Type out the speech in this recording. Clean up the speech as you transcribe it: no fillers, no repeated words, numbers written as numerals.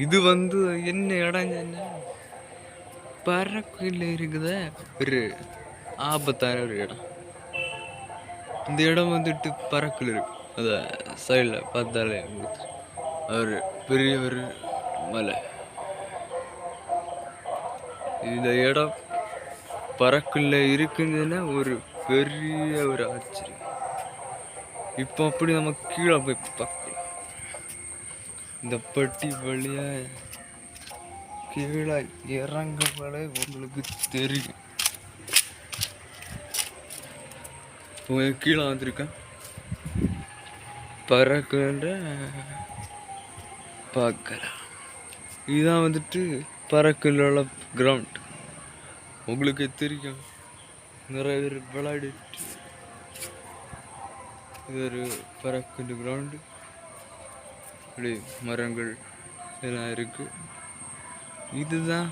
இது வந்து என்ன இடம்னா பறக்குள்ள இருக்குத ஒரு ஆபத்தான ஒரு இடம். இந்த இடம் வந்துட்டு பறக்குள்ள இருக்கு. அத சைடில் பார்த்தாலே ஒரு பெரிய ஒரு மலை. இந்த இடம் பறக்குள்ள இருக்குதுன்னா ஒரு பெரிய ஒரு ஆச்சரியம். இப்போ அப்படி நம்ம கீழே போய் பார்க்கலாம். இந்த பட்டி வழியா கீழே இறங்கவளே உங்களுக்கு தெரியும். கீழே வந்திருக்கேன் பறக்குன்ற பார்க்கலாம். இதுதான் வந்துட்டு பறக்குள்ள உள்ள கிரவுண்ட். உங்களுக்கு தெரியும், நிறைய பேர் விளையாடிட்டு. இது ஒரு பறக்குள்ள கிரவுண்டு. இப்படி மரங்கள் எல்லாம் இருக்கு. இதுதான்